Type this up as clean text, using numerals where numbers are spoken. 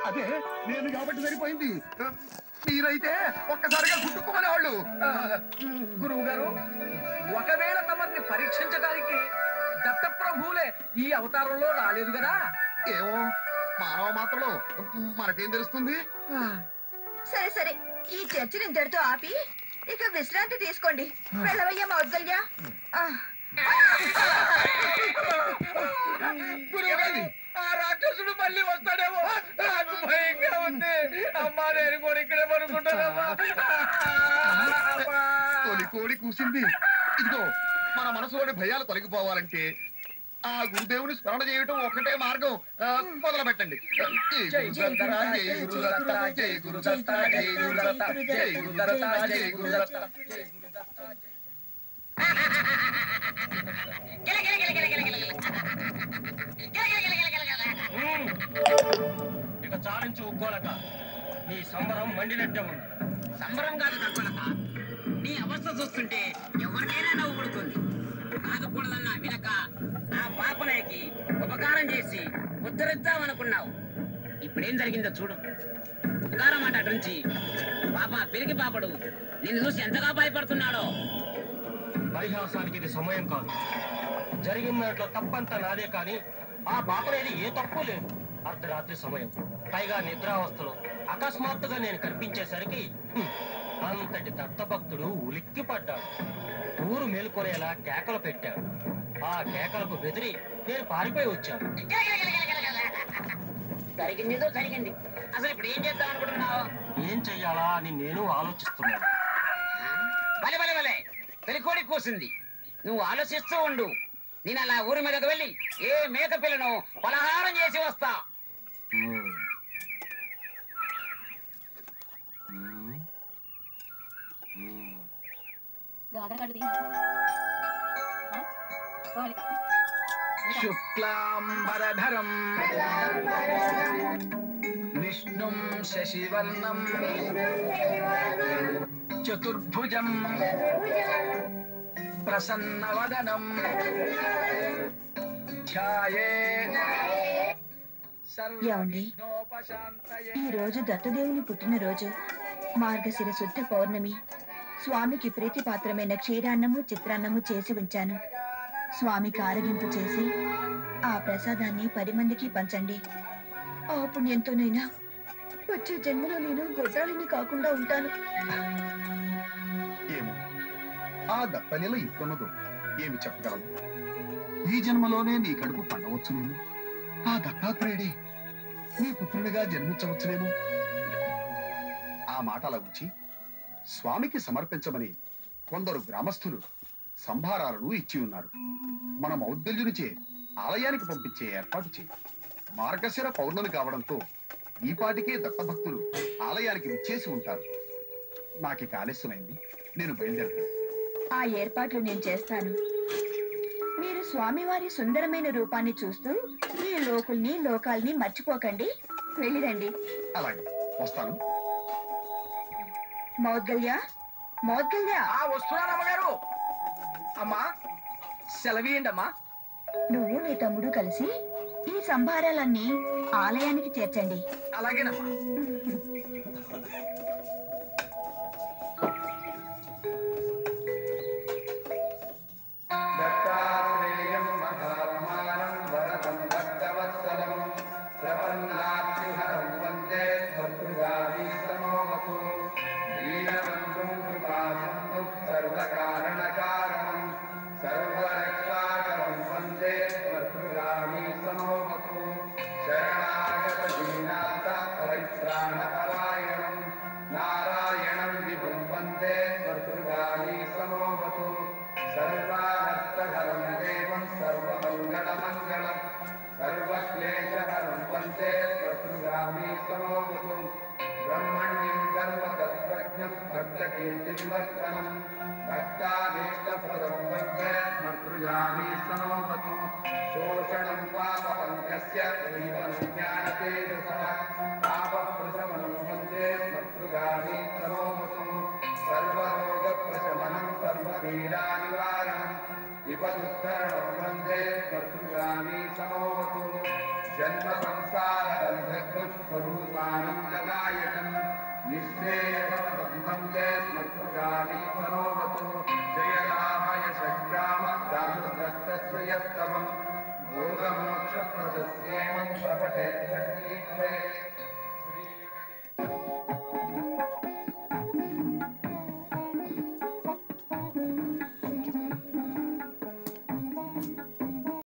అదే నేను కాబట్టి సరిపోయింది. మీరైతే ఒక్కసారిగా గుట్టుకోమనేవాళ్ళు. గురువు గారు, ఒకవేళ తమని పరీక్షించడానికి దత్తప్రభువులే ఈ అవతారంలో రాలేదు కదా? ఏమో మానవ మాత్రలో మనకేం తెలుస్తుంది? సరే సరే, ఈ చర్చని ఇంతటితో ఆపి ఇక విశ్రాంతి తీసుకోండి. వెళ్ళవయ్యా మౌద్గల్య. గురువు, ఆ రాక్షసుడు మళ్ళీ వస్తాడేమో, నాకు భయంగా ఉంది. అమ్మా, నేను కూడా ఇక్కడే పడుకుంటానమ్మా. తొలి కోడి కూసింది. ఇదిగో, మన మనసులోని భయాలు తొలగిపోవాలంటే ఆ గురుదేవుని స్మరణ చేయటం ఒకటే మార్గం. మొదలు పెట్టండి. జై గురుదత్త, జై గురుదత్త, జై గురుదత్త, జై గురుదత్త, జై గురుదత్త, జై గురుదత్త. ఇక చాలించు ఉగ్గోలక, నీ సంబరం మండినట్టే ఉంది. సంబరం కాదు తక్కువలక, నీ అవస్థ చూస్తుంటే ఎవరికైనా నవ్వు పుడుతుంది. కాకూడదన్నా వినక ఆ పాపలకి ఉపకారం చేసి ఉద్ధరిద్దామనుకున్నావు. ఇప్పుడేం జరిగిందో చూడు. ఉపకారం మాట అటుంచి పాప పెరిగి పాపడు నిన్ను చూసి ఎంతగా భయపడుతున్నాడో. పరిహాసానికి ఇది సమయం కాదు. జరిగిన దాంట్లో తప్పంతా నాదే, కానీ ఆ బాపనేది ఏ తప్పు లేదు. అర్ధరాత్రి సమయం, పైగా నిద్రావస్థలో అకస్మాత్తుగా నేను కనిపించేసరికి అంతటి దత్తభక్తుడు ఉలిక్కి పడ్డాడు. ఊరు మేలుకొనేలా కేకలు పెట్టాడు. ఆ కేకలకు బెదిరి నేను పారిపోయి వచ్చాను. జరిగిందిదో జరిగింది. అసలు ఇప్పుడు ఏం చేద్దాం అనుకుంటున్నావు? ఏం చెయ్యాలా అని నేను ఆలోచిస్తున్నాను. భలే భలే భలే, పెరికోడి కూసింది. నువ్వు ఆలోచిస్తూ ఉండు. నేను అలా ఊరి మీదకు వెళ్ళి ఏ మేక పిల్లను పలహారం చేసి వస్తా. శుక్లాంబరధరం విష్ణుం శశివర్ణం చతుర్భుజం ప్రసన్నవదనం ఏమండి, ఈ రోజు దత్తదేవుని పుట్టినరోజు, మార్గశిర శుద్ధ పౌర్ణమి. స్వామికి ప్రీతిపాత్రమైన క్షీరాన్నము చిత్రాన్నము చేసి ఉంచాను. స్వామికి ఆరగింపు చేసి ఆ ప్రసాదాన్ని 10 మందికి పంచండి. ఆ పుణ్యంతోనైనా వచ్చే జన్మలో నేను గొడ్రాలిని కాకుండా ఉంటాను. ఏమో ఆ దత్తనెల ఇప్పుడున్నదో ఏమి చెప్పగలము. ఈ జన్మలోనే నీ కడుపు పండవచ్చునేమో. ఆ దత్తాత్రేయుడే నీ పుత్రునిగా జన్మించవచ్చునేమో. ఆ మాట అలా ఉంచి స్వామికి సమర్పించమని కొందరు గ్రామస్తులు సంభారాలను ఇచ్చి ఉన్నారు. మన మౌద్గల్యునిచే ఆలయానికి పంపించే ఏర్పాటు చేయి. మార్గశిర పౌర్ణమి కావడంతో ఈ పాటికే దత్తభక్తులు ఆలయానికి విచ్చేసి ఉంటారు. నాకు ఆలస్యమైంది, నేను బయలుదేరుతాను. ఆ ఏర్పాట్లు నేను చేస్తాను. మీరు స్వామివారి సుందరమైన రూపాన్ని చూస్తూ ఈ లోకాల్ని మర్చిపోకండి. వెళ్ళిరండి. అలాగే, వస్తాను. మౌద్గల్య, మౌద్గల్య. వస్తున్నానమ్మగారు. అమ్మా, సెలవీయండి అమ్మా. నువ్వు నీ తమ్ముడు కలిసి ఈ సంభారాలన్నీ ఆలయానికి చేర్చండి. అలాగేనమ్మా. దత్తాత్రేయం మహాత్మానం వరదం భక్తవత్సలం ప్రపన్నార్తిహరం వందే భర్తృగామి సమోమతు దీనబంధుం కృపాసింధు సర్వకారణకారణం సర్వరక్షాకరం వందే భర్తృగామి సమోమతు శరణాగత దీనార్థ పరిత్రాణపరాయణం నారాయణం విభుం వందే భర్తృగామి సమోమతు సర్వానర్థహరం దేవం సర్వమంగళమంగళం సర్వక్లేశహరం వందే భర్తృగామి సమోమతు బ్రహ్మణ్యం కర్మతత్వజ్ఞం భక్తకీర్తివర్ధనం భక్తాభీష్టప్రదం వందే భర్తృగామి సమోమతు శోషణం పాపపంకస్య జీవనం జ్ఞానతేజసః పాపప్రశమనం వందే భర్తృగామి సమోమతు సర్వరోగప్రశమనం సర్వపీడానివారణం విపదుద్ధరణం వందే భర్తృగామి సమోమతు జన్మ సంసార బంధకృత్ पठेत्